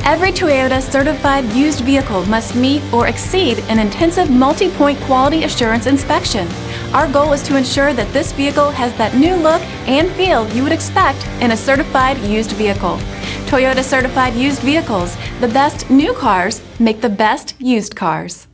Every Toyota certified used vehicle must meet or exceed an intensive multi-point quality assurance inspection. Our goal is to ensure that this vehicle has that new look and feel you would expect in a certified used vehicle. Toyota certified used vehicles, the best new cars make the best used cars.